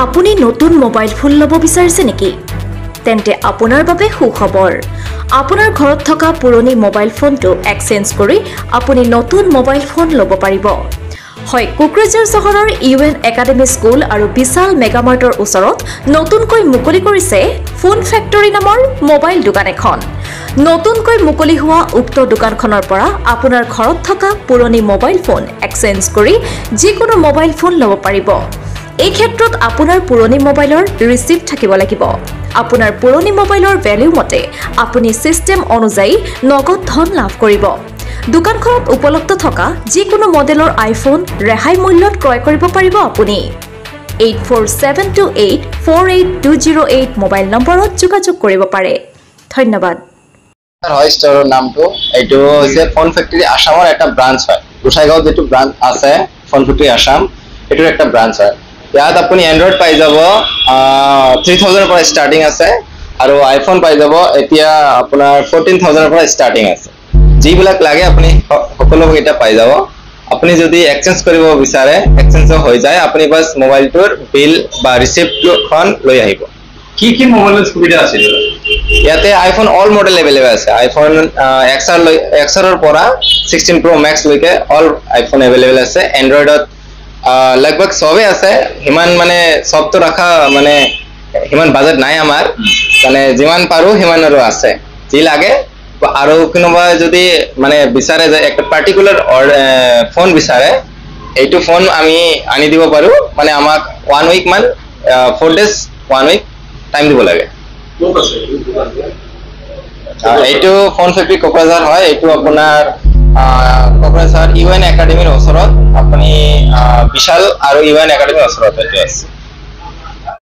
আপুনি নতুন mobile phone ল'ব বিচাৰিছে নেকি? তেন্তে আপোনাৰ বাবে সুখবৰ। আপোনাৰ ঘৰত থকা পুৰণি মোবাইল ফোনটো এক্সচেঞ্জ কৰি আপুনি নতুন মোবাইল ফোন ল'ব পাৰিব। হয়, কোকৰাঝাৰ চহৰৰ ইউএন একাডেমি স্কুল আৰু বিশাল মেগামাৰ্টৰ ওচৰত নতুনকৈ মুকলি কৰিছে ফোন ফেক্টৰী নামৰ মোবাইল দোকান এখন। নতুনকৈ মুকলি হোৱা উক্ত দোকানখনৰ পৰা আপোনাৰ ঘৰত থকা পুৰণি মোবাইল ফোন এক্সচেঞ্জ কৰি যিকোনো মোবাইল ফোন ল'ব পাৰিব। এই ক্ষেত্ৰত আপোনাৰ পুৰণি মোবাইলৰ ৰিচিপ্ট থাকিব লাগিব। আপোনাৰ পুৰণি মোবাইলৰ ভ্যালু মতে আপুনি সিস্টেম অনুযায়ী নগদ ধন লাভ কৰিব। দোকানখনত উপলব্ধ থকা যিকোনো মডেলৰ আইফোন ৰেহাই মূল্যত ক্ৰয় কৰিব পাৰিব আপুনি। 8472848208 মোবাইল নম্বৰত যোগাযোগ কৰিব পাৰে। ধন্যবাদ। হয়, ষ্টৰৰ নামটো এইটো হৈছে ফোন ফেক্টৰী আসামৰ এটা ব্ৰাঞ্চ হয়। গোসাইগাঁৱত যেটো ব্ৰাঞ্চ আছে ফোন ফেক্টৰী আসাম এটোৰ একটা ব্ৰাঞ্চ হয়। ইয়াত আপুনি এন্ড্ৰইড পাই যাব 3000 পৰা ষ্টাৰ্টিং আছে আৰু আইফোন পাই যাব এতিয়া আপোনাৰ 14000 পৰা ষ্টাৰ্টিং আছে। যিবিলাক লাগে আপুনি সকলোকেইটা পাই যাব। আপুনি যদি এক্সচেঞ্জ কৰিব বিচাৰে এক্সচেঞ্জ হৈ যায়। আপুনি বাস মোবাইলটোৰ বিল বা ৰিচিপ্টখন লৈ আহিব। কি মোবাইলৰ সুবিধা আছে? ইয়াতে আইফোন অল মডেল এভেইলেবল আছে। আইফোন XR পৰা 16 Pro Max লৈকে অল আইফোন এভেইলেবল আছে। এন্ড্ৰইডত लगभग সবে আছে। হিমান মানে সবটো ৰাখা মানে হিমান বাজেট নাই আমাৰ, মানে যিমান পাৰো হিমানৰো আছে। যি লাগে আৰু কোনোবা যদি মানে বিচাৰে যে একটা পাৰ্টিকুলাৰ ফোন বিচাৰে এইটো ফোন আমি আনি দিব পাৰো। মানে আমাক 1 উইক মান 4 ডেজ 1 উইক টাইম দিব লাগে। এইটো ফোন ফেক্টৰী কোকৰাঝাৰ হয়। এইটো আপোনাৰ কোকৰাঝাৰ ইউএন একাডেমিৰ ওচৰত। আপুনি বিশাল আৰু ইউএন একাডেমিৰ ওচৰত এইটো আছে।